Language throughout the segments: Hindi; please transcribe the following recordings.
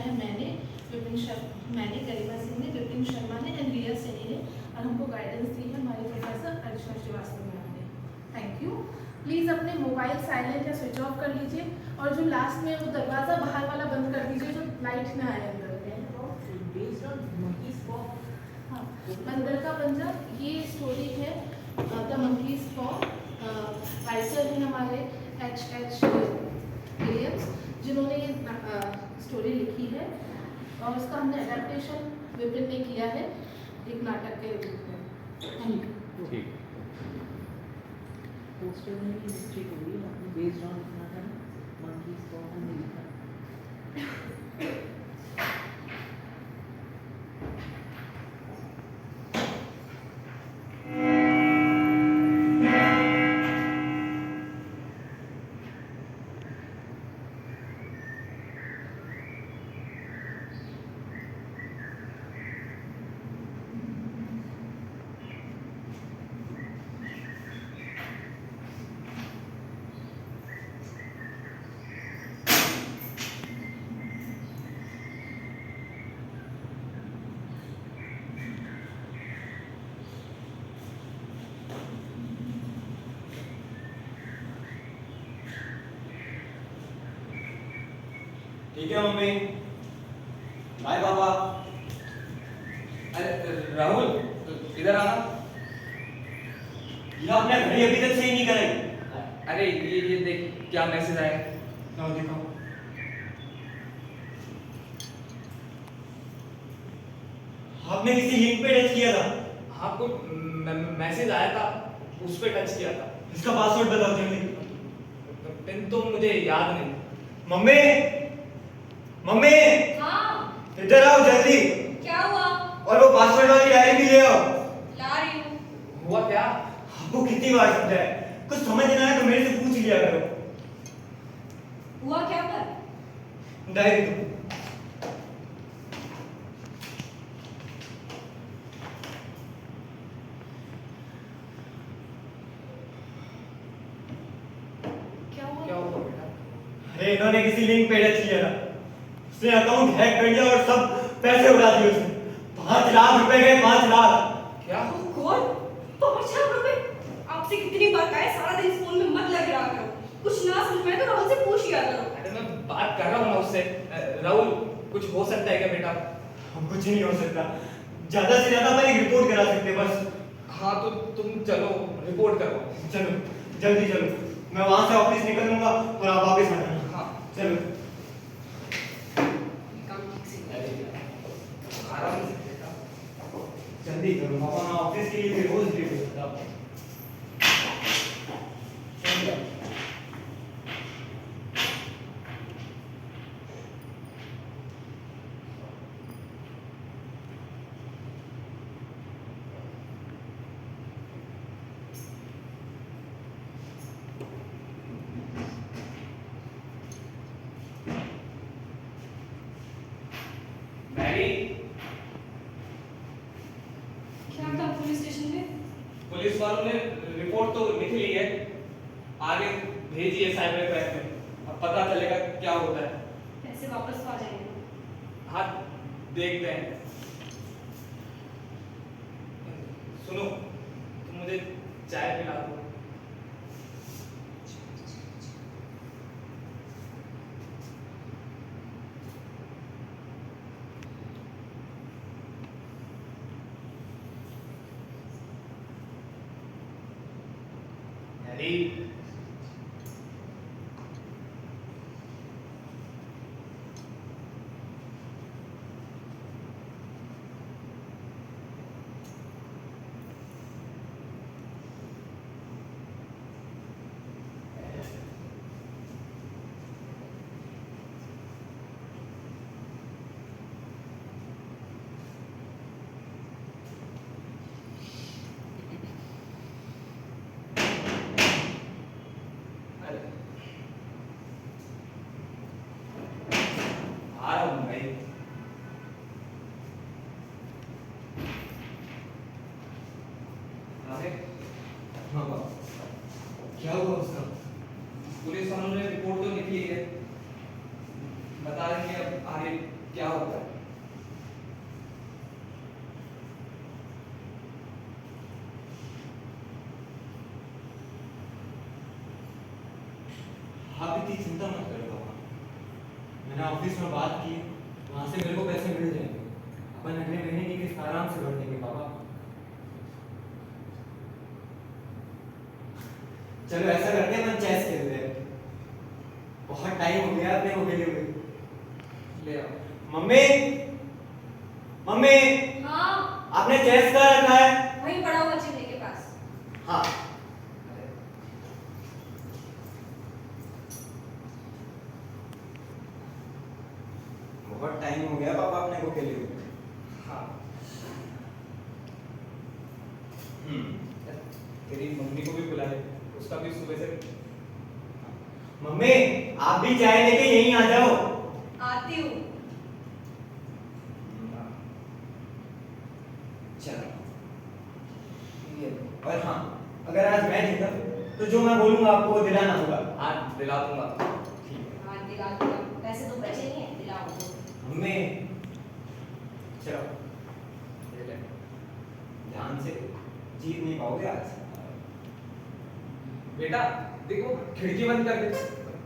है मैंने गरिमा सिंह ने, विपिन शर्मा ने एंड रिया सैनी ने, और हमको गाइडेंस दी है हमारे प्रोफेसर अर्चना श्रीवास्तव मैम ने। Thank you. प्लीज़ अपने मोबाइल साइलेंट या स्विच ऑफ कर लीजिए, और जो लास्ट में वो दरवाज़ा बाहर वाला बंद कर दीजिए जो लाइट ना आए अंदर। हाँ, मंदिर का पंजा, ये स्टोरी है द मंकीज पॉ। राइटर हैं हमारे H.H. विलियम्स, जिन्होंने ये स्टोरी लिखी है, और उसका हमने एडेप्टेशन विपिन ने किया है एक नाटक के रूप में। Thank you. ठीक। पोस्टर में भी हिस्ट्री होगी, आपने बेस्ड ऑन लिखना था ना, मंकीज पॉ हमने लिखा। ठीक है मम्मी, बाय पापा। अरे राहुल, इधर आना। ये आपने घड़ी अभी तक सही नहीं कराई। अरे ये देख क्या मैसेज आया। लाओ देखो। आपने किसी लिंक पे टच किया था? हाँ, कुछ मैसेज आया था, उस पे टच किया था। इसका पासवर्ड बताओ जल्दी। पिन तो मुझे याद नहीं। मम्मी, मम्मी हाँ, इधर आओ जल्दी, क्या हुआ? और वो पासवर्ड वाली डायरी भी ले आओ। ला रही हूँ। हुआ क्या? आपको कितनी बार समझाया, कुछ समझ ना आए तो मेरे से पूछ लिया करो। हुआ क्या पर? डायरी दो। क्या हुआ? क्या हुआ बेटा? अरे इन्होंने किसी लिंक पे टच किया था, उसने अकाउंट हैक कर लिया और सब पैसे उड़ा दिए उसने। 5 लाख रुपए गए, 5 लाख। क्या? कौन? 5 लाख रुपए? आपसे कितनी बार कहा है सारा दिन फोन में मत लग रहा करो, कुछ ना समझ में आए तो राहुल से पूछ लिया करो। अरे मैं बात कर रहा हूँ ना उससे। राहुल, कुछ हो सकता है क्या बेटा? कुछ नहीं हो सकता, ज्यादा से ज्यादा अपन एक रिपोर्ट करा सकते हैं बस। हाँ तो तुम चलो, रिपोर्ट करो। चलो जल्दी चलो, मैं वहां से ऑफिस निकल लूंगा और आप वापस आ जाना। हाँ चलो काम ठीक से अरे यार, आराम से बेटा। जल्दी करो, पापा मैं ऑफिस के लिए भी रोज लेट हो जाता हूं। चलो। मैरी, क्या था पुलिस स्टेशन पे? पुलिस वालों ने रिपोर्ट तो लिख ली है, आगे भेजी है साइबर क्राइम में। अब पता चलेगा क्या होता है। पैसे वापस तो आ जाएंगे। हाँ, देखते हैं। सुनो, तुम मुझे चाय पिला दो। मैरी, आ रहा हूँ भाई। अरे हाँ बाबा, क्या हुआ उसका? पुलिस वालों ने रिपोर्ट तो लिखी है, बता देंगे अब आगे क्या होता है? आप इतनी चिंता मत करो पापा। मैंने ऑफिस में बात की, वहां से मेरे को पैसे मिल जाएंगे। अपन अगले महीने की किस्त आराम से भर देंगे पापा। चलो ऐसा करते हैं, अपन चेस खेलते हैं। बहुत टाइम हो गया अपने को खेले हुए। ले आओ। मम्मी, मम्मी, हाँ आपने चेस का रखा है? वहीं पड़ा हुआ चिमनी के पास। हाँ। बहुत टाइम हो गया पापा अपने को खेले हुए। हाँ। तेरी मम्मी को भी बुला ले, उसका भी सुबह से। मम्मी, आप भी चाय लेके यहीं आ जाओ। आती हूँ। चलो। ये और हाँ, अगर आज मैं जीता तो जो मैं बोलूंगा आपको वो दिलाना होगा। हाँ दिला दूंगा। ठीक है। हाँ दिला दिया, पैसे तो बचे नहीं है, दिलाओ। मम्मी, चलो ये ले। ध्यान से, जीत नहीं पाओगे आज। बेटा देखो, खिड़की बंद कर दे,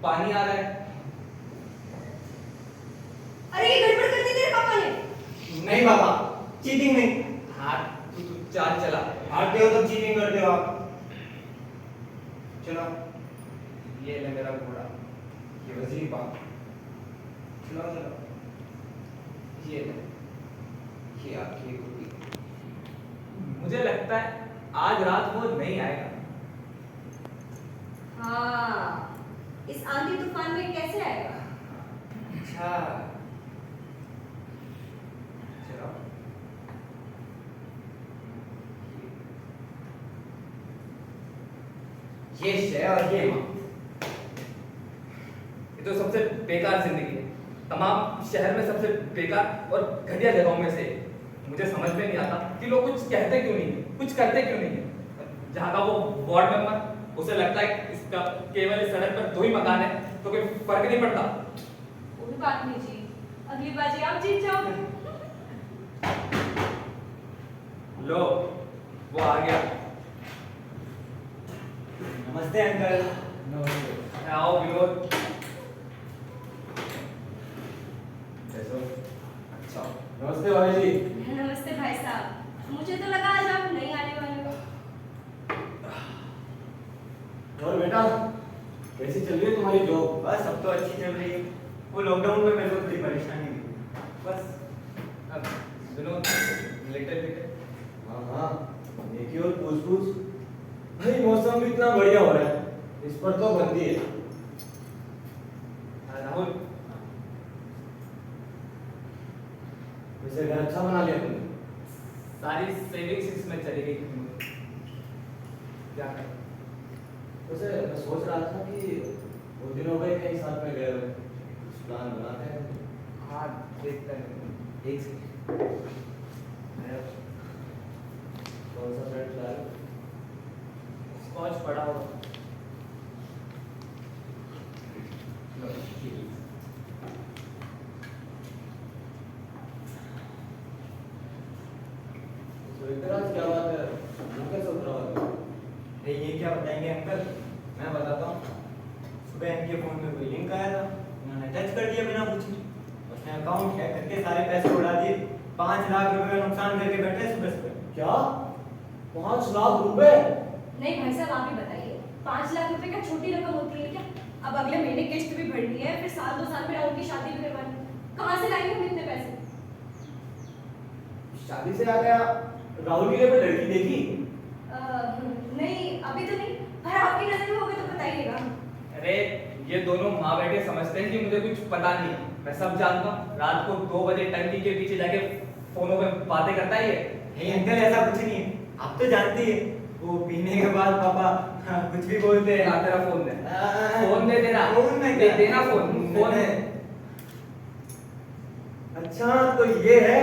पानी आ रहा है। अरे ये गड़बड़ कर दी तेरे पापा ने। नहीं पापा, चीटिंग नहीं। हाँ तू चाल चला। हारते हो तो चीटिंग करते हो आप। चलो। ये ले मेरा घोड़ा। ये वजीर बाप। चलो चलो। ये ले। ये आपकी कुर्सी। मुझे लगता है आज रात वो नहीं आएगा। हाँ, इस आंधी तूफान में कैसे आएगा? अच्छा। चलो। ये शय और ये माँ। ये तो सबसे बेकार जिंदगी है, तमाम शहर में सबसे बेकार और घटिया जगहों में से एक। मुझे समझ में नहीं आता कि लोग कुछ कहते क्यों नहीं है, कुछ करते क्यों नहीं है। जहाँ का वो वार्ड मेंबर, उसे लगता है इसका केवल इस सड़क पर 2 ही मकान है तो कोई फर्क नहीं पड़ता। कोई बात नहीं जी, अगली बाजी आप जीत जाओगे। लो वो आ गया। नमस्ते अंकल। नमस्ते। आओ विनोद। कैसे हो? अच्छा। नमस्ते भाई जी। नमस्ते भाई साहब, मुझे तो लगा आज आप नहीं आने वाले हो। और बेटा, कैसी चल रही है तुम्हारी जॉब? बस अब तो अच्छी चल रही है। वो लॉकडाउन में मेरे को थोड़ी परेशानी हुई, बस। अब विनोद लेटे। हाँ हाँ, देखिए और पूछ भाई, मौसम भी इतना बढ़िया हो रहा है, इस पर तो बंदी है। राहुल, वैसे घर अच्छा बना लिया तुमने। सारी सेविंग्स इसमें चली गई। क्या करें? वैसे मैं सोच रहा था कि वो दिन हो गए कहीं साथ में गए हुए, कुछ प्लान बनाते हैं। हाँ देखते हैं। एक सेकंड। कौन सा फ्रेंड ला रहे हो? स्कॉच पड़ा हो। तो इतना क्या बात है, मुंह कैसे उतरा हुआ है? अरे ये क्या बताएंगे अंकल, मैं बताता हूँ। सुबह इनके फोन में कोई लिंक आया था, उन्होंने टच कर दिया बिना पूछे। उसने अकाउंट हैक करके सारे पैसे उड़ा दिए। 5 लाख रुपए का नुकसान करके बैठे सुबह सुबह। क्या 5 लाख रुपए? नहीं भाई साहब, आप ही बताइए, 5 लाख रुपए क्या छोटी रकम होती है क्या? अब अगले महीने किस्त भी भरनी है, फिर साल 2 साल में राहुल की शादी भी करवानी, कहाँ से लाएंगे हम इतने पैसे? शादी से आ गया, राहुल के लिए कोई लड़की देखी? नहीं अभी तो नहीं, पर आपकी नजर में होगा तो बताइएगा। अरे ये दोनों माँ बेटे समझते हैं कि मुझे कुछ पता नहीं है। मैं सब जानता हूँ। रात को 2 बजे टंकी के पीछे जाके फोनों पे बातें करता ही है। नहीं अंकल, ऐसा कुछ नहीं है, आप तो जानती है। वो पीने के बाद पापा कुछ भी बोलते हैं। ला तेरा फोन दे। फोन दे तेरा। फोन में दे क्या? देना फोन। फोन है। अच्छा तो ये है।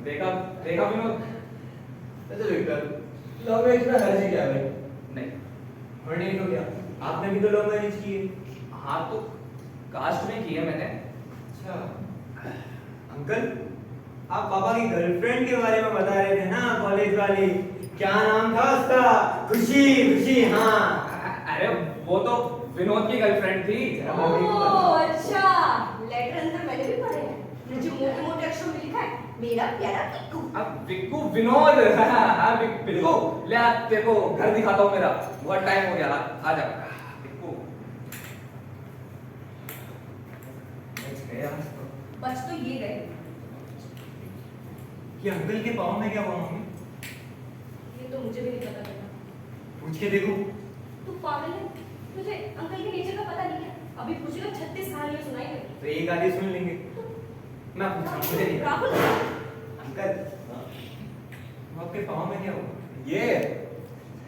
देखा देखा विनोद? अच्छा विक्टर, लव मैरिज में हर्जी क्या है भाई? नहीं। और नहीं तो क्या, आपने भी तो लव मैरिज की है। हाँ तो कास्ट में की है मैंने। अच्छा, अंकल आप पापा की गर्लफ्रेंड के बारे में बता रहे थे ना, कॉलेज वाली, क्या नाम था उसका? खुशी, खुशी, हाँ। अरे वो तो विनोद की गर्लफ्रेंड थी। ओह अच्छा, लेटर अंदर मैंने भी पढ़े हैं, मुझे मोटे मोटे अक्षरों में लिखा है, मेरा प्यारा पिक्कू। अब विक्कू विनोद, हाँ विक्कू, ले आ तेरे को घर दिखाता हूँ मेरा, बहुत टाइम हो गया, आ जा विक्कू। बच गए आज तो। बच तो ये गए। ये अंकल के पाँव में क्या हुआ मम्मी? ये तो मुझे भी नहीं पता लगा। पूछ के देखो। तू पागल है, तुझे अंकल के नेचर का पता नहीं है? अभी पूछेगा 36 कहानियां सुनाई गई। तो एक आधी सुन लेंगे। मैं पूछा, मुझे नहीं पता। राहुल, अंकल आपके पाँव में क्या हुआ?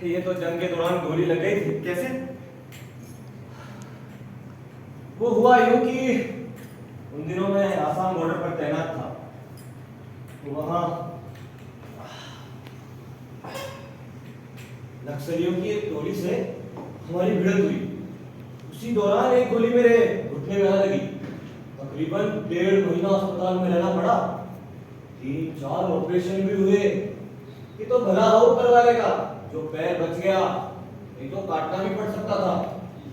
ये तो जंग के दौरान गोली लग गई थी। कैसे? वो हुआ यूं कि उन दिनों मैं आसाम बॉर्डर पर तैनात था, तो वहां नक्सलियों की एक टोली से हमारी भिड़ंत हुई। उसी दौरान एक गोली मेरे घुटने में आ लगी। तकरीबन 1.5 महीना अस्पताल में रहना पड़ा। 3-4 ऑपरेशन भी हुए। ये तो भला हो ऊपर वाले का, जो पैर बच गया, नहीं तो काटना भी पड़ सकता था।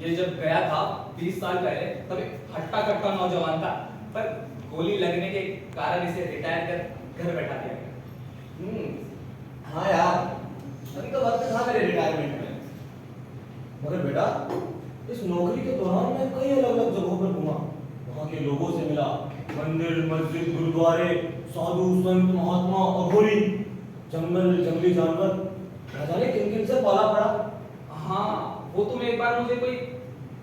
ये जब गया था 20 साल पहले, तब एक हट्टा कट्टा नौजवान था, पर गोली लगने के कारण इसे रिटायर कर घर बैठा दिया गया। हाँ यार, अभी तो वक्त था मेरे रिटायरमेंट में। मगर बेटा, इस नौकरी के दौरान मैं कई अलग-अलग जगहों पर घूमा, वहाँ के लोगों से मिला, मंदिर, मस्जिद, गुरुद्वारे, साधु, संत, महात्मा, अघोरी, जंगल, जंगली जानवर, न जाने किन-किन से पाला पड़ा। हाँ, वो तुम एक बार मुझे कोई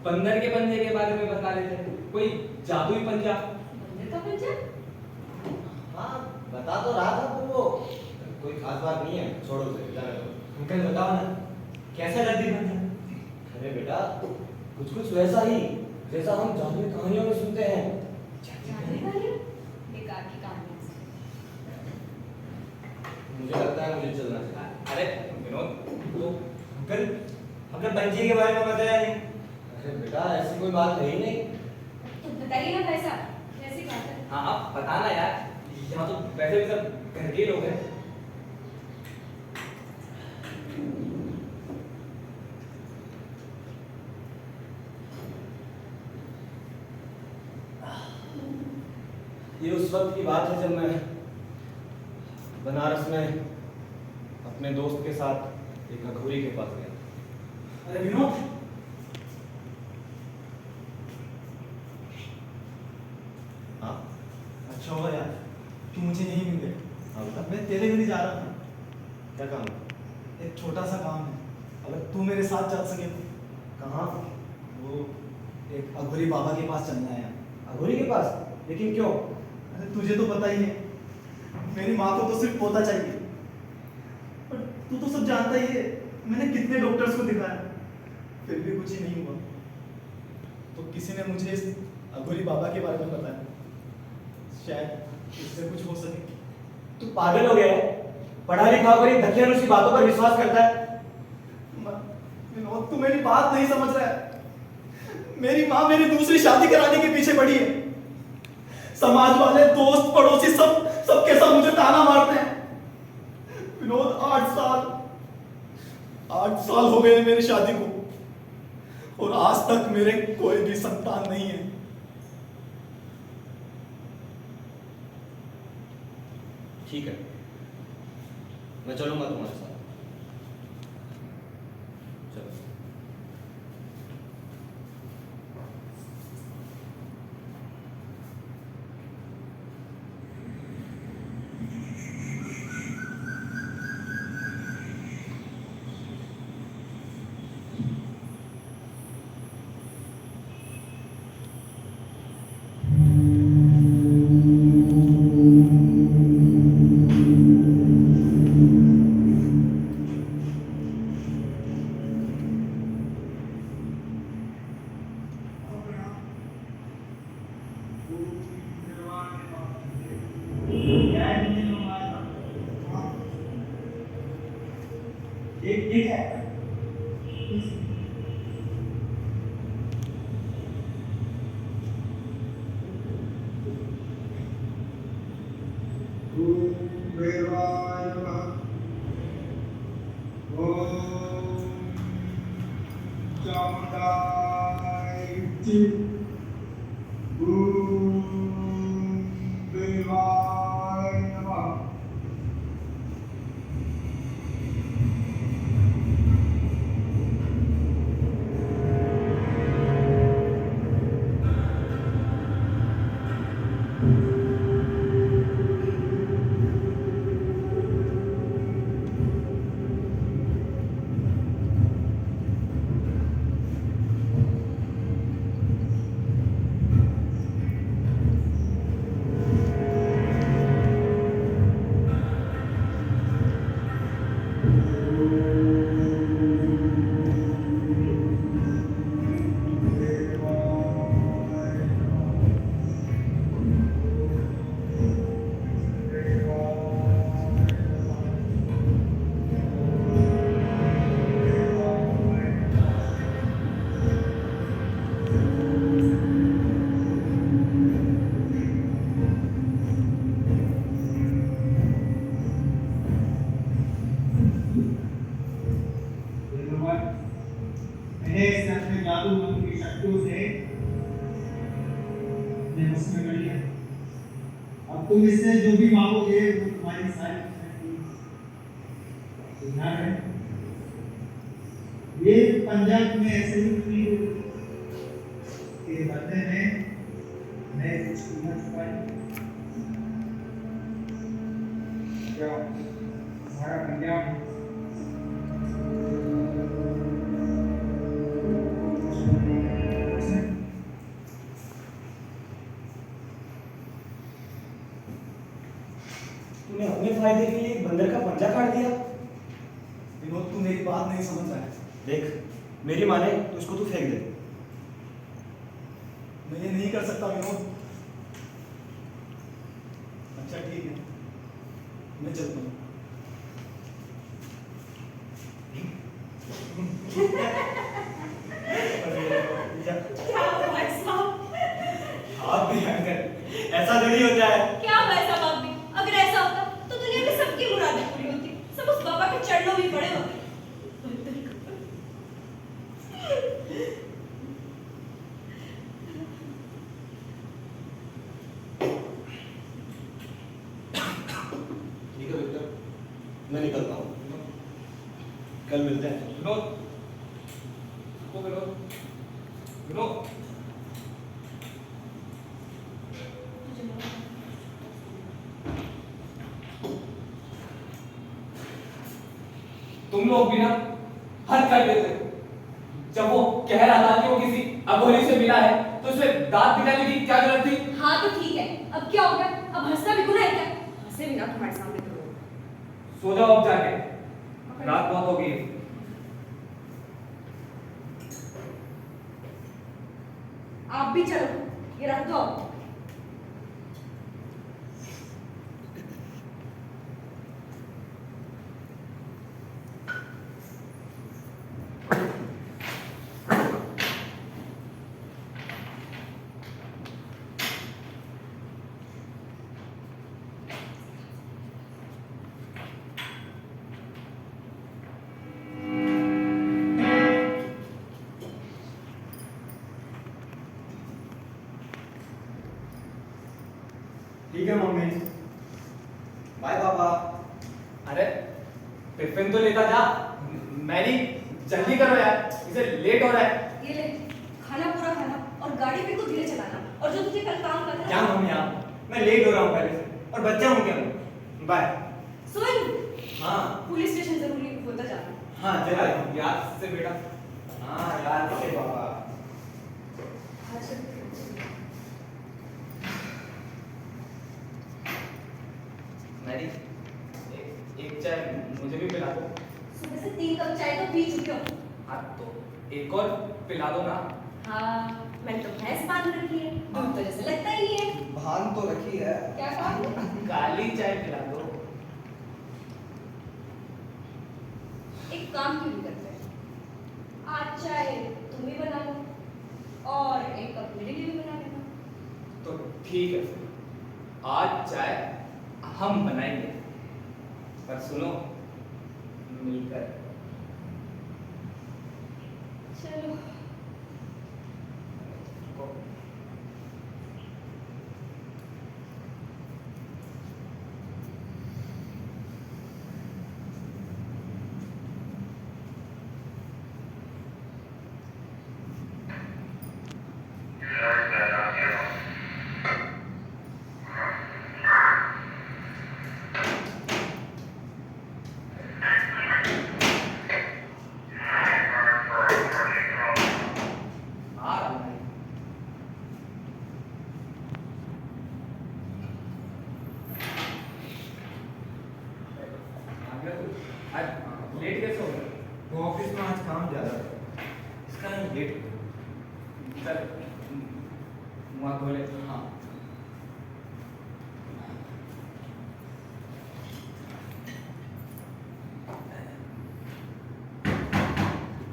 बंदर के पंजे के बारे में बता रहे थे, कोई जादुई पंजा। बंदर का पंजा? हाँ, बता तो रहा था, पर वो कोई खास बात नहीं है, छोड़ो उसे, जाने दो। अंकल बताओ ना, कैसा जल्दी बन जाए? अरे बेटा, कुछ वैसा ही जैसा हम जादुई कहानियों में सुनते हैं। जादुई कहानियां? बेकार की कहानियां। मुझे लगता है मुझे चलना चाहिए। अरे विनोद, तो अंकल हमने पंजे के बारे में बताया नहीं। अरे बेटा, ऐसी कोई बात है ही नहीं। तो बताइए ना कैसा, कैसी बात है? हाँ आप बताना यार, यहाँ तो वैसे भी सब घर के लोग हैं। ये उस वक्त की बात है जब मैं बनारस में अपने दोस्त के साथ एक अघोरी के पास गया। अरे विनोद, हाँ अच्छा हुआ यार, तू मुझे नहीं मिल गया। हाँ बता, मैं तेरे घर ही जा रहा था। क्या काम है? एक छोटा सा काम है, अगर तू मेरे साथ जा सके तो। कहाँ? वो एक अघोरी बाबा के पास चलना है यार। अघोरी के पास? लेकिन क्यों? अरे तुझे तो पता ही है, मेरी माँ को तो सिर्फ पोता चाहिए। पर तू तो सब जानता ही है, मैंने कितने डॉक्टर्स को दिखाया, फिर भी कुछ ही नहीं हुआ। तो किसी ने मुझे इस अघोरी बाबा के बारे में बताया, शायद इससे कुछ हो सके। तू पागल हो गया है? पढ़ा लिखा होकर इन धकियानुसी उसी बातों पर विश्वास करता है? विनोद, तू मेरी बात नहीं समझ रहा है। मेरी माँ मेरी दूसरी शादी कराने के पीछे पड़ी है। समाज वाले, दोस्त, पड़ोसी सबके सब मुझे ताना मारते हैं। विनोद, 8 साल हो गए मेरी शादी को, और आज तक मेरे कोई भी संतान नहीं है। ठीक है, मैं चलूंगा तुम्हारे साथ। चलो। एक है। भूर्भुवाय नमः। ओम चामुंडाय च भूर्भुवाय नमः। मैंने इस अपने जादू मंत्र की शक्तियों से मैं उसमें कर लिया। अब तुम इससे जो भी मांगोगे वो तुम्हारी सारी ध्यान है। ये पंजाब में ऐसे ही हुई कि बदले में मैं कुछ कीमत चुकाई। क्या हमारा पंजाब तूने अपने फायदे के लिए एक बंदर का पंजा काट दिया। विनोद, तू मेरी बात नहीं समझ रहा है। देख, मेरी माने तो इसको तू फेंक दे। मैं ये नहीं कर सकता विनोद। अच्छा ठीक है, मैं चलता हूँ। क्या हुआ भाई साहब? आप भी अंकल, ऐसा थोड़ी होता है। क्या भाई साहब आप भी? अगर ऐसा होता तो दुनिया में सबकी मुरादें पूरी होती, सब उस बाबा के चरणों में पड़े होते। ठीक है विक्टर, मैं निकलता हूँ। कल मिलते हैं। विनोद, ओ विनोद, विनोद, तुम लोग भी ना हद कर देते हो। जब वो कह रहा था कि वो किसी अघोरी से मिला है तो उसमें दांत दिखाने की क्या जरूरत थी? हाँ तो ठीक है, अब क्या हो गया? अब हंसना भी गुनाह है क्या? हंसे भी ना तुम्हारे सामने तो। सो जाओ अब जाके, रात बहुत हो गई है। आप भी चलो, ये रख दो अब। ठीक है मम्मी, बाय पापा। अरे टिफिन तो लेता जा। मैरी जल्दी करो यार, इसे लेट हो रहा है। ये ले, खाना पूरा खाना और गाड़ी बिल्कुल धीरे चलाना। और जो तुझे कल काम करना क्या मम्मी आप, मैं लेट हो रहा हूँ पहले से और बच्चा हूँ क्या मैं? बाय। सुन, हाँ पुलिस स्टेशन जरूरी होता जाना। हाँ चला याद से बेटा। हाँ यार से पापा। मैरी, एक चाय मुझे भी पिला दो। सुबह से 3 कप चाय तो पी चुके हो। हाँ तो एक और पिला दो ना। हाँ, मैंने तो भैंस बांध रखी है, दूध तो जैसे लगता ही नहीं है। भान तो रखी है। क्या कहा? काली चाय पिला दो। एक काम क्यों नहीं करते? आज चाय तुम ही बना लो और एक कप मेरे लिए भी बना लेना। तो ठीक है, आज चाय हम बनाएंगे, पर सुनो, मिलकर। चलो। आ रहा हूँ। आज लेट कैसे हो गए? वो ऑफिस में आज काम ज़्यादा था, इसका नहीं लेट हो गया। सर, मुँह धो ले। हाँ।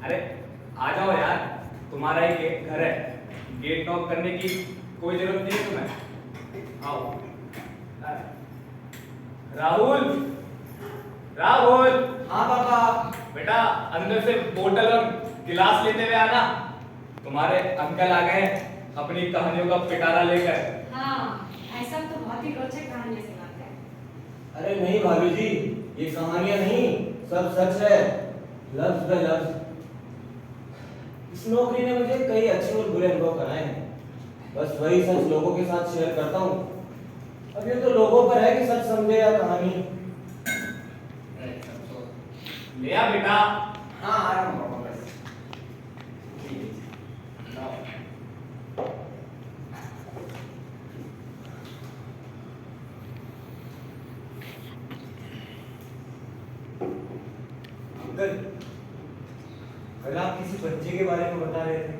अरे आ जाओ यार, तुम्हारा ही घर है, गेट नॉक करने की कोई जरूरत नहीं है तुम्हें। आओ। राहुल, राहुल, हाँ पापा। बेटा अंदर से बोतल और गिलास लेते हुए आना। तुम्हारे अंकल आ गए अपनी कहानियों का पिटारा लेकर। हाँ, ऐसा तो बहुत ही रोचक कहानी सुनाते हैं। अरे नहीं भाभी जी, ये कहानियां नहीं, सब सच है, लफ्ज बे लफ्ज। इस नौकरी ने मुझे कई अच्छे और बुरे अनुभव कराए हैं, बस वही सच लोगों के साथ शेयर करता हूँ। अब ये तो लोगों पर है कि सच समझे या कहानी। ले आ बेटा। हाँ आ रहा हूँ पापा बस। ठीक है, लाओ। अंकल, कल आप किसी बच्चे के बारे में बता रहे थे,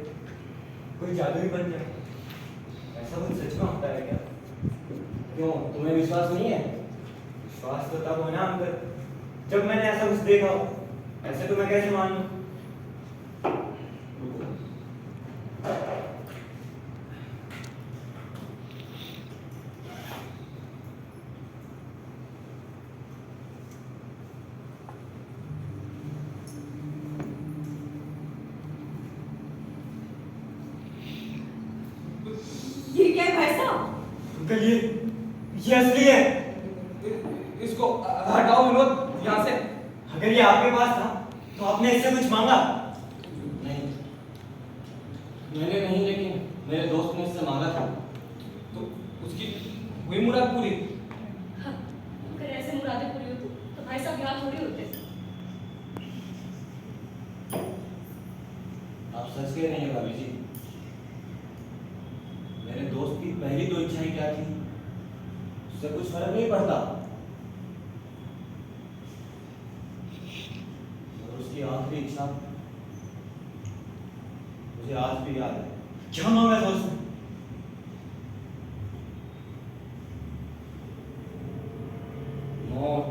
कोई जादुई बन जाए, ऐसा कुछ सच में होता है क्या? क्यों, तुम्हें विश्वास नहीं है? विश्वास तो तब होना अंकल जब मैंने ऐसा कुछ देखा हो, ऐसे तो मैं कैसे मान लूं? ये क्या है भाई साहब? अंकल ये असली है। इसको हटाओ विनोद यहाँ से। अगर ये आपके पास था तो आपने इससे कुछ मांगा? नहीं, मैंने नहीं, लेकिन मेरे दोस्त ने इससे मांगा था। तो उसकी हुई मुराद पूरी। हाँ, अगर ऐसे मुरादें पूरी होती तो भाई साहब यहाँ थोड़ी होते। आप सच कह रही हैं भाभी जी। मेरे दोस्त की पहली दो इच्छाएं क्या थी, उससे कुछ फर्क नहीं पड़ता, और उसकी आखिरी इच्छा मुझे आज भी याद है। क्या मांगा था उसने? मौत।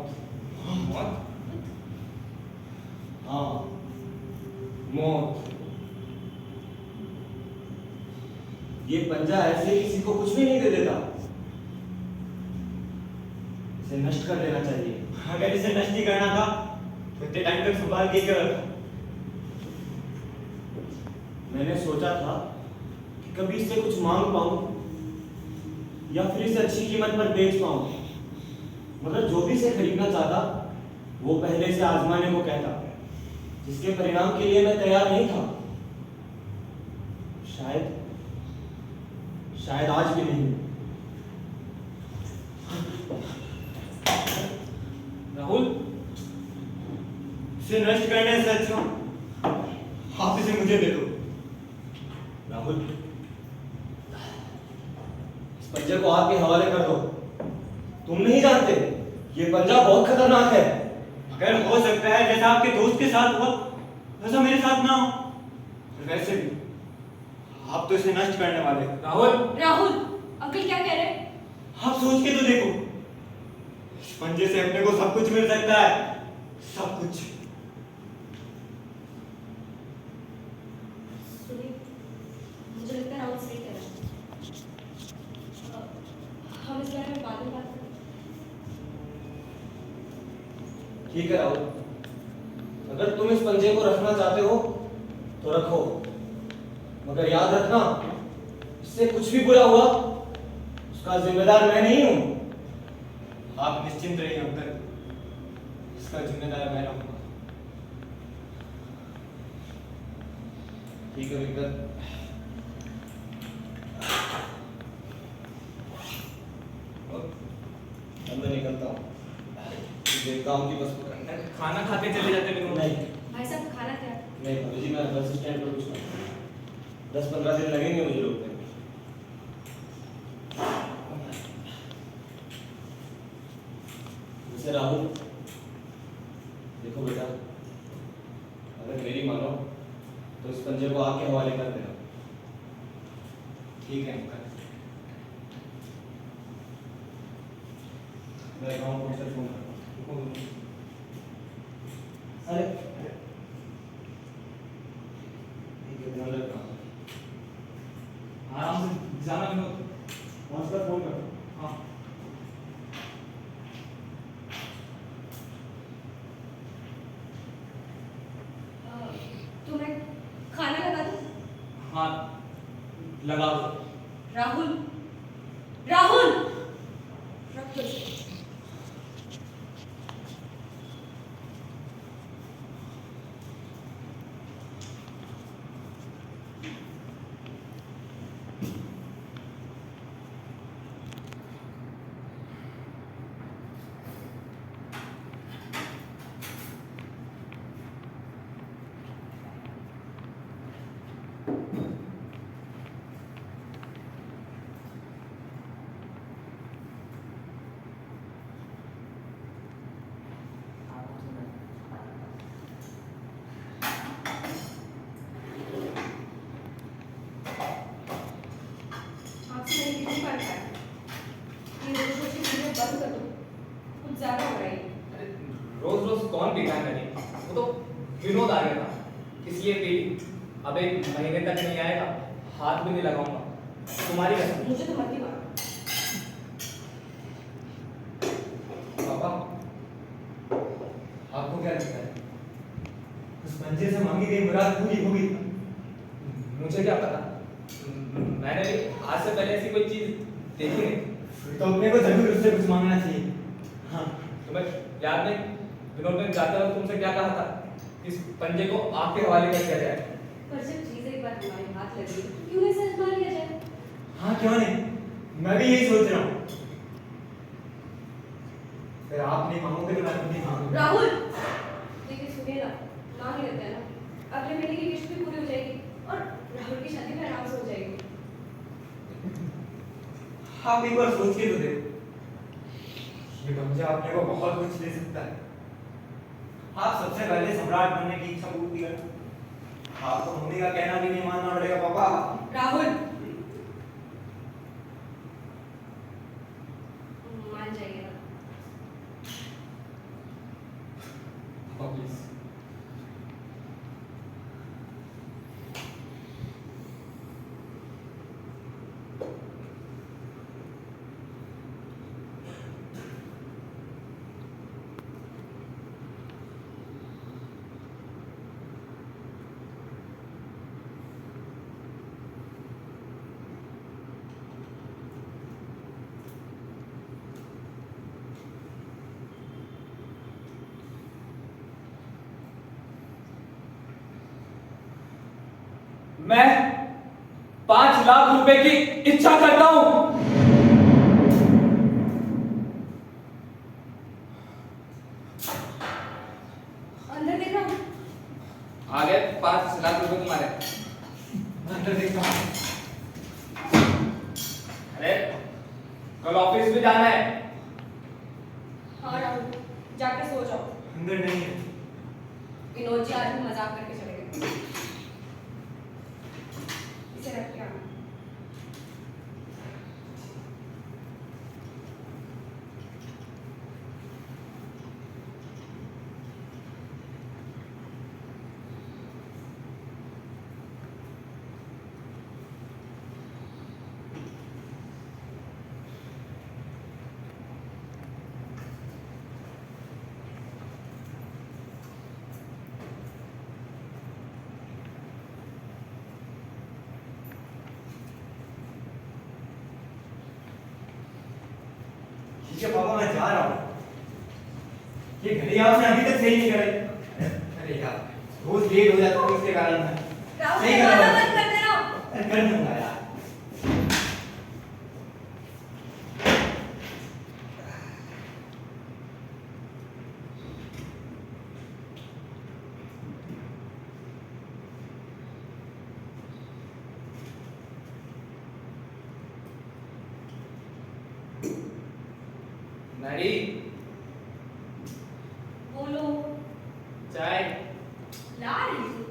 मौत? हाँ, मौत। ये पंजा ऐसे किसी को कुछ भी नहीं दे देता, इसे नष्ट कर देना चाहिए। अगर इसे नष्ट ही करना था तो इतने टाइम तक संभाल के क्यों रखा? मैंने सोचा था कि कभी इससे कुछ मांग पाऊं या फिर इसे अच्छी कीमत पर बेच पाऊं, मगर जो भी इसे खरीदना चाहता वो पहले से आजमाने को कहता, जिसके परिणाम के लिए मैं तैयार नहीं था। शायद शायद आज भी नहीं। राहुल, इसे नष्ट करने से अच्छा आप इसे मुझे दे दो। राहुल, इस पंजे को आपके हवाले कर दो। तुम नहीं जानते ये पंजा बहुत खतरनाक है। अगर हो सकता है जैसा आपके दोस्त के साथ हुआ वैसा मेरे साथ ना हो, और वैसे भी आप तो इसे नष्ट करने वाले हो। राहुल, राहुल, अंकल क्या कह रहे हैं? आप सोच के तो देखो, इस पंजे से अपने को सब कुछ मिल सकता है, सब कुछ। सुनिए, मुझे लगता है राहुल सही कह रहा है। हम इस बारे में बाद में बात करें। ठीक है राहुल, अगर तुम इस पंजे को रखना चाहते हो तो रखो, मगर याद रखना इससे कुछ भी बुरा हुआ उसका जिम्मेदार मैं नहीं हूं। आप निश्चिंत रहिए अंकल, इसका जिम्मेदार मैं रहूंगा। ठीक है विक्टर, अंदर निकलता हूँ, देखता हूँ कि बस पकड़ना है। खाना खा के चले जाते विनोद। नहीं भाई साहब खाना क्या? नहीं भाभी जी, मैं बस स्टैंड पर कुछ 10-15 दिन लगेंगे मुझे रुकने में। वैसे राहुल, देखो बेटा, अगर मेरी मानो तो इस पंजे को आपके हवाले कर देना। ठीक है अंकल। मैं अकाउंट से फोन करता हूँ। अरे ठीक है, ध्यान रखना। आराम से जाना विनोद। पहुँच कर फोन करता हूँ। हाँ। तुम्हें खाना लगा दूं? हाँ, लगा दो। राहुल, राहुल, रख दो इसे। आपसे मैंने कितनी बार कहा है, ये रोज-रोज की चीजें बंद कर दो, कुछ ज्यादा हो रहा है ये। अरे रोज रोज कौन पीता है नहीं, वो तो विनोद आ गया था इसलिए पी ली। अब 1 महीने तक नहीं आएगा, हाथ भी नहीं लगाऊंगा, तुम्हारी कसम। मुझे तो मत ही मारो। पापा, आपको क्या लगता है उस पंजे से मांगी गई मुराद पूरी होगी? मुझे क्या पता, मैंने भी आज से पहले ऐसी कोई चीज देखी नहीं। फिर तो अपने को जरूर उससे कुछ मांगना चाहिए। हाँ, तुम्हें याद नहीं विनोद ने जाते वक्त तुमसे क्या कहा था, इस पंजे को आपके हवाले कर दिया जाए। पर जब चीजें एक बार हमारे हाथ लगी तो क्यों नहीं सच मान लिया जाए? हाँ क्यों नहीं, मैं भी यही सोच रहा हूँ। फिर आप नहीं मांगोगे तो मैं खुद नहीं मांगूंगा। राहुल, देखिए सुनिए ना, मांग लेते हैं ना, अगले महीने की किस्त भी पूरी हो जाएगी और राहुल की शादी भी आराम से हो जाएगी। आप एक बार सोच के तो देखो, ये पंजा अपने को बहुत कुछ दे सकता है। आप सबसे पहले सम्राट बनने की इच्छा पूरी करें। आपको मम्मी का कहना भी नहीं मानना पड़ेगा पापा। राहुल, मान जाइए ना। पापा प्लीज। मैं 5 लाख रुपए की इच्छा करता हूं। अंदर देख रहा हूँ। आ गए 5 लाख रुपए तुम्हारे। अंदर देखता हूँ। अरे कल ऑफिस भी जाना है। हाँ राहुल, जाके सो जाओ। अंदर नहीं है। विनोद जी आज भी मजाक करके चले गए। इसे रख के आना। ठीक है पापा, मैं जा रहा हूँ। ये घड़ी आपने अभी तक सही नहीं कराई। अरे यार, रोज लेट हो जाता हूँ इसके कारण मैं। राहुल सही दरवाजा करा। बंद कर देना। अरे कर दूंगा यार। मैरी, बोलो। चाय। ला रही हूँ।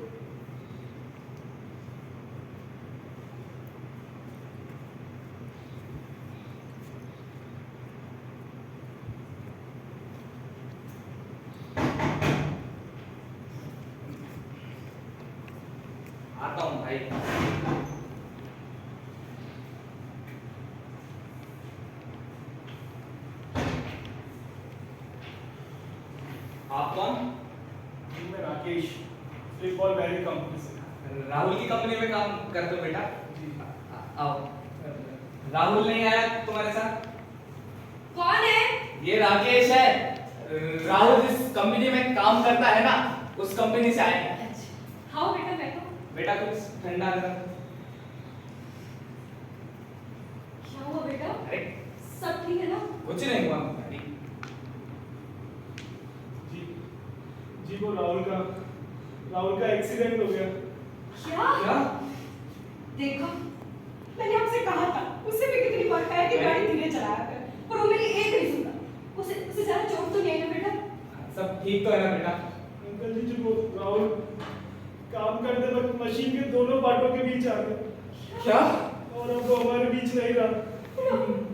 आता हूँ भाई। आप कौन? मैं Rakesh, flip ball bearing company से। राहुल की कंपनी में काम करते हो बेटा? आओ। राहुल नहीं आया तुम्हारे साथ? कौन है? ये राकेश है। राहुल जिस कंपनी में काम करता है ना, उस कंपनी से आए हैं। अच्छा। आओ बेटा बैठो। बेटा कुछ ठंडा कर। क्या हुआ बेटा? अरे सब ठीक है ना? कुछ नहीं हुआ मैरी। जी वो राहुल का एक्सीडेंट हो गया। क्या? क्या? देखो, मैंने आपसे कहा था, उससे भी कितनी बार कहा है कि गाड़ी धीरे चलाया कर, पर वो मेरी एक नहीं सुनता। उसे ज्यादा चोट तो नहीं है ना बेटा? सब ठीक तो है ना बेटा? अंकल जी वो राहुल काम करते वक्त मशीन के दोनों पार्टों के बीच आ गया क्या? और अब वो हमारे बीच नहीं रहा।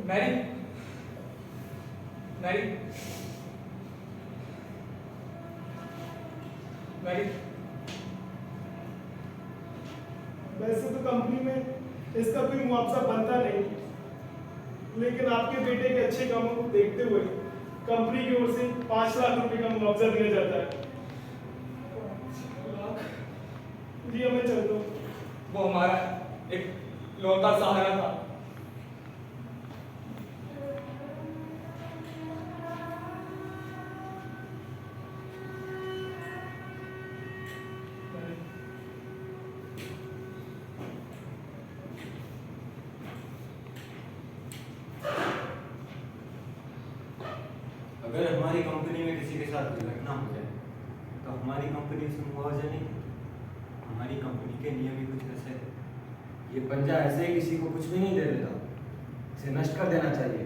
मैरी, मैरी, मैरी, वैसे तो कंपनी में इसका कोई मुआवजा बनता नहीं, लेकिन आपके बेटे के अच्छे कामों को देखते हुए कंपनी की ओर से 5 लाख रुपए का मुआवजा दिया जाता है। 5 लाख? जी मैं चलता हूँ। वो हमारा एक लौता सहारा था। अगर हमारी कंपनी में किसी के साथ दुर्घटना हो जाए तो हमारी कंपनी से मुआवजा नहीं देती। हमारी कंपनी के नियम ही कुछ ऐसे हैं। ये पंजा ऐसे ही किसी को कुछ भी नहीं दे देता, इसे नष्ट कर देना चाहिए।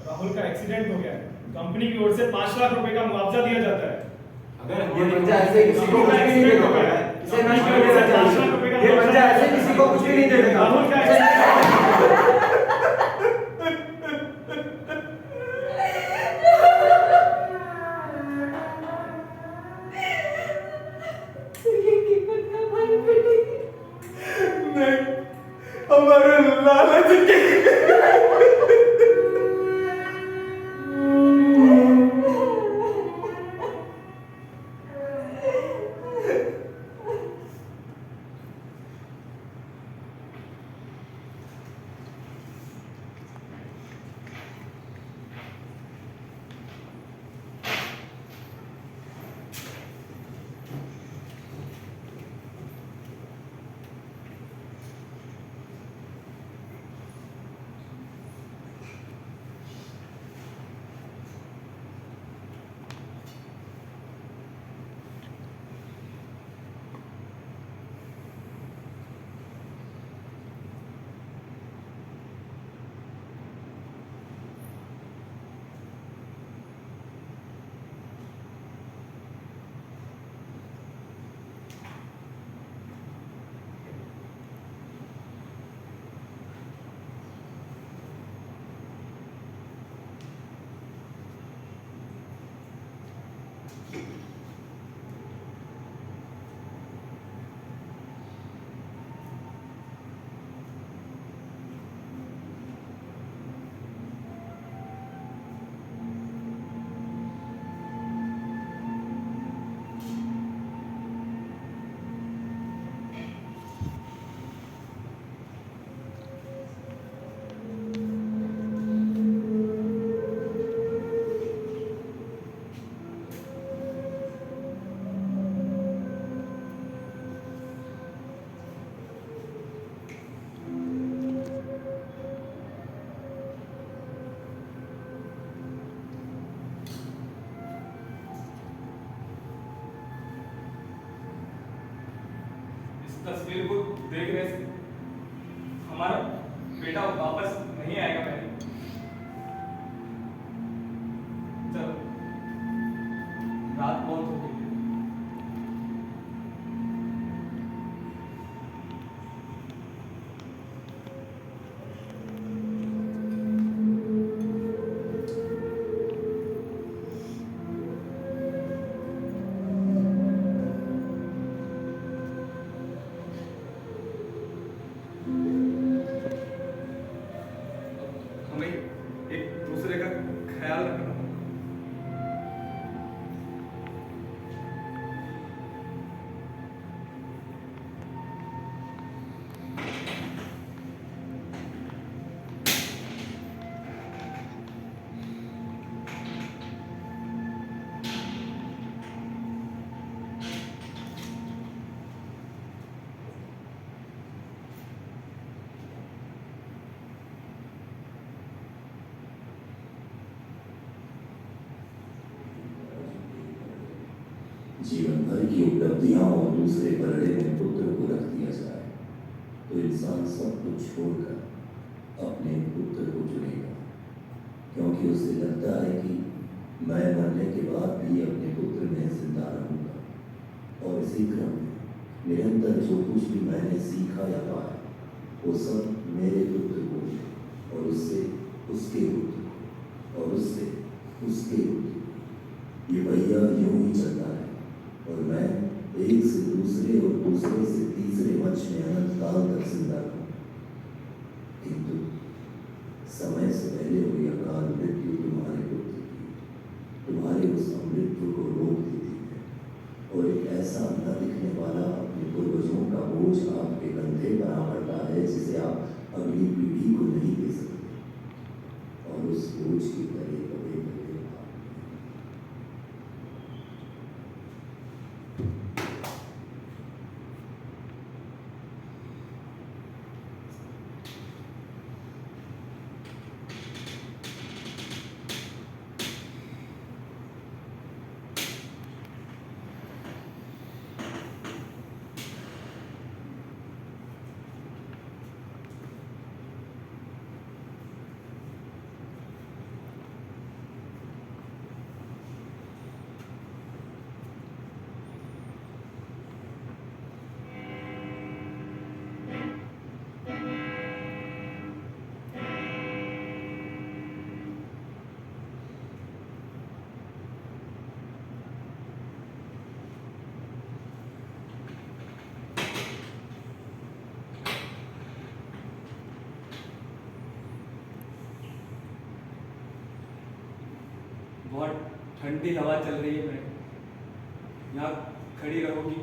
राहुल का एक्सीडेंट हो गया है, कंपनी की ओर से 5 लाख रुपए का मुआवजा दिया जाता है। अगर ये हमारी पंजा ऐसे ही किसी को कुछ भी नहीं दे देता, इसे नष्ट कर देना चाहिए। ये पंजा ऐसे किसी को कुछ भी नहीं दे देता। राहुल का हमारे लालच के तस्वीर को देखने से हमारा बेटा वापस नहीं आएगा। मैंने चलो, रात बहुत हो गई है। हमें एक दूसरे का ख्याल रखना होगा। जीवन भर की उपलब्धियां और दूसरे बरड़े में पुत्र को रख दिया जाए तो इंसान सब कुछ छोड़कर अपने पुत्र को चुनेगा, क्योंकि उसे लगता है कि मैं मरने के बाद भी अपने पुत्र में जिंदा रहूंगा। और इसी क्रम में निरंतर जो कुछ भी मैंने सीखा या पाया वो सब मेरे पुत्र को मिले और उससे उसके पुत्र को और उससे उसके पुत्र को। ये भैया यूं ही चलता है और मैं एक से दूसरे और दूसरे से तीसरे वंश में अनंत काल तक जिंदा रहूं। किंतु समय से पहले हुई अकाल मृत्यु तुम्हारे पुत्र की तुम्हारे उस अमृत्यु को रोक देती है और एक ऐसा न दिखने वाला अपने पूर्वजों का बोझ आपके कंधे पर आ पड़ता है जिसे आप अगली पीढ़ी को नहीं दे सकते और उस बोझ की तरह कभी कभी बहुत ठंडी हवा चल रही है। मैं यहाँ खड़ी रहोगी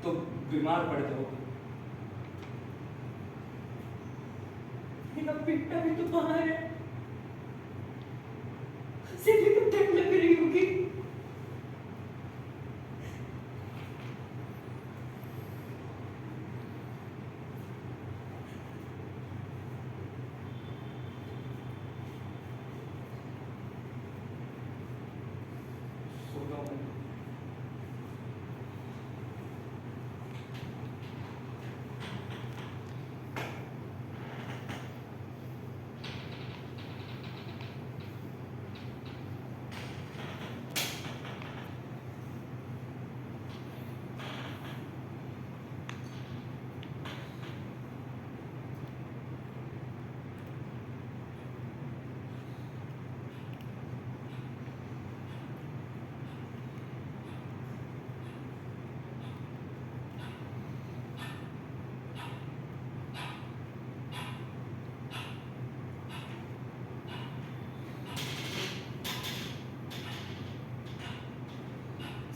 तो बीमार पड़ जाओगी। मेरा बेटा भी तो बाहर है, उसे भी तो ठंड लग रही होगी। सो जाओ।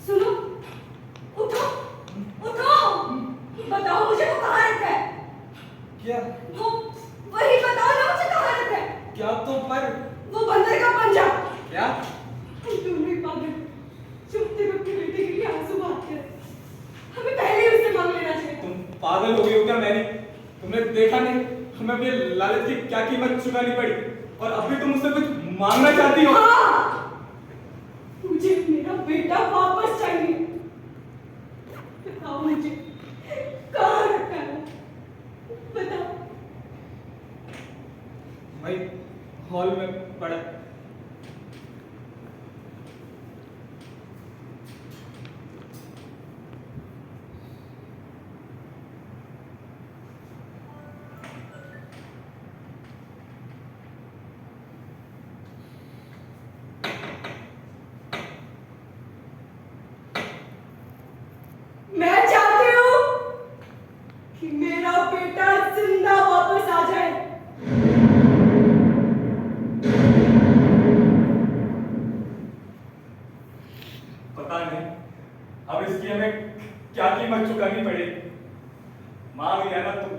सुनो, उठो, उठो, बताओ मुझे वो कहाँ रहता है? क्या वो वही बताओ ना मुझे कहाँ रहता है? क्या तो पर वो बंदर का पंजा। क्या हम दोनों ही पागल, चुपते अपने बेटे के लिए आंसू बहाते हैं। हमें पहले ही उससे मांग लेना चाहिए। तुम पागल हो गई हो क्या? मैंने तुमने देखा नहीं हमें अपने लालच की क्या कीमत चुकानी पड़ी और अब भी तुम मुझसे कुछ मांगना चाहती हो? हाँ, मुझे मेरा बेटा वापस चाहिए। बताओ मुझे हॉल में पड़ा है। मैं चाहती हूँ कि मेरा बेटा जिंदा वापस आ जाए। पता नहीं अब इसकी हमें क्या कीमत चुकानी पड़ेगी। माँ भी है ना तुम,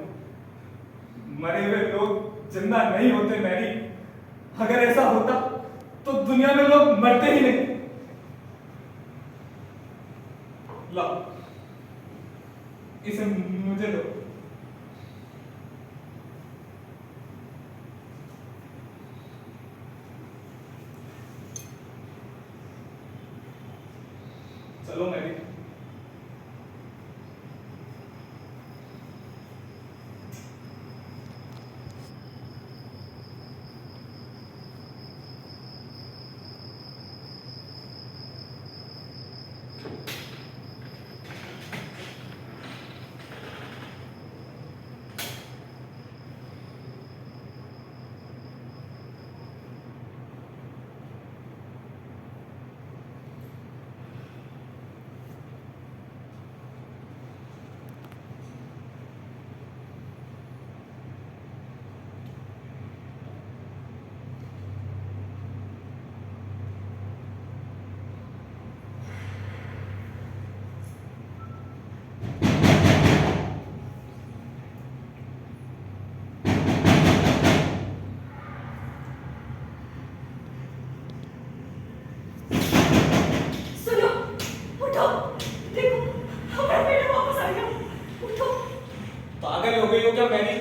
मरे हुए लोग जिंदा नहीं होते मैरी। अगर ऐसा होता तो दुनिया में लोग मरते ही नहीं। लाओ इसे मुझे दो। चलो मैरी। सुनो, उठो, देखो, हमारा बेटा वापस आ गया। उठो। पागल हो गई हो क्या मैरी?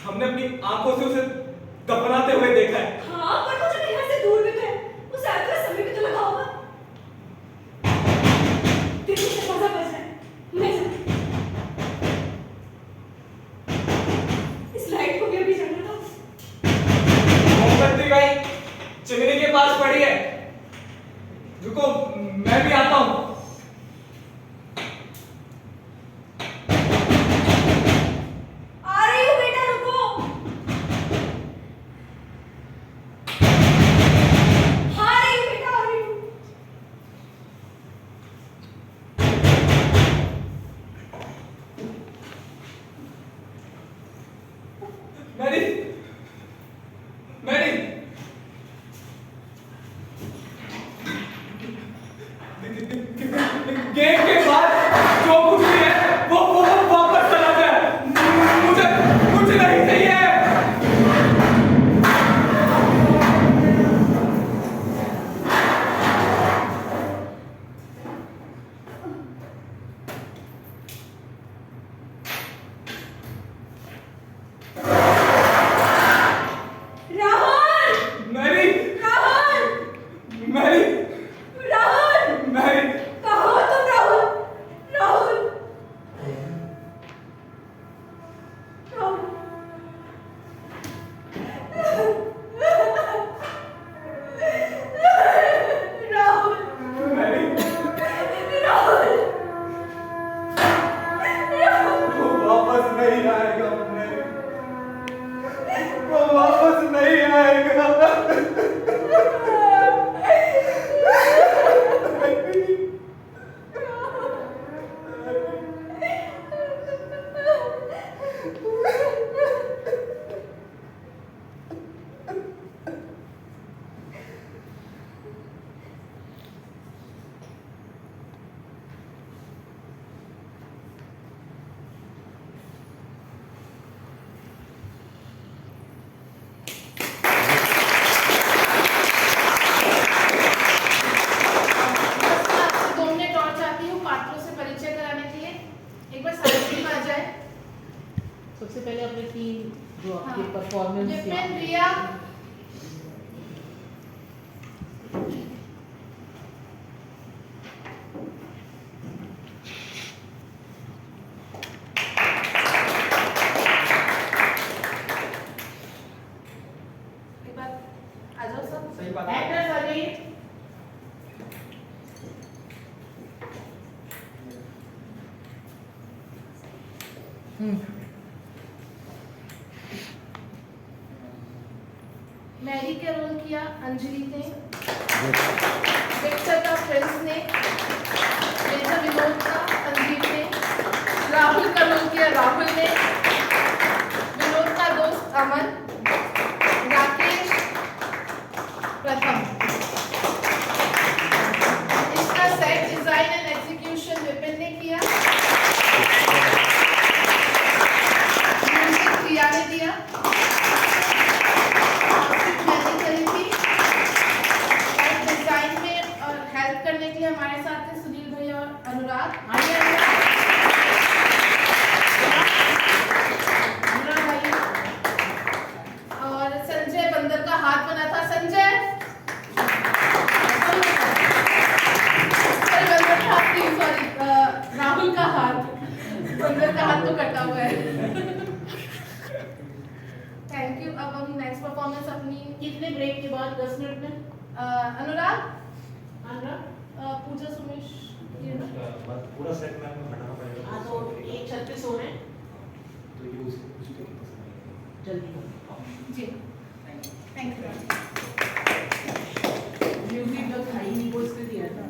हमने अपनी आंखों से उसे दफनाते हुए देखा है। हाँ, पर वो जब यहाँ से दूर भी तो है, उसे आते हुए समय भी तो लगा होगा। देखो, दरवाजा बज रहा है। मैं जाती हूँ। इस लाइट को भी अभी जलने दो। मोमबत्ती भाई चिमनी के पास पड़ी है। रुको मैं भी आता हूँ। आ रही हूँ बेटा, रुको। आ रही हूँ बेटा, आ रही हूँ। मैरी मैरी पता एक्ट्रेस आ जाइए। मैरी का रोल किया अंजलि ने, विक्टर का प्रिंस ने, मेजर विनोद का संदीप ने, राहुल का रोल किया राहुल ने, विनोद का दोस्त अमन, राकेश प्रथम। इसका set design and execution Vipin ने किया, म्यूजिक प्रिया ने दिया, मैंने करी थी। सेट डिजाइन में और हेल्प करने के लिए हमारे साथ हैं सुनील भैया और अनुराग। आइए अनुराग आइए। और संजय बंदर का हाथ बना था। संजय सॉरी राहुल का हाथ, बंदर का हाथ तो कटा हुआ है। Thank you. अब हम नेक्स्ट परफॉर्मेंस अपनी कितने ब्रेक के बाद? 10 मिनट में। अनुराग अनुराग, पूजा सुमेश ये ना? पूरा सेट में आपको हटाना पड़ेगा। हाँ तो एक छत पे सो रहे हैं, तो ये उसके जल्दी करो। जी थैंक यू। म्यूजिक जब खाई नहीं को इसने दिया था।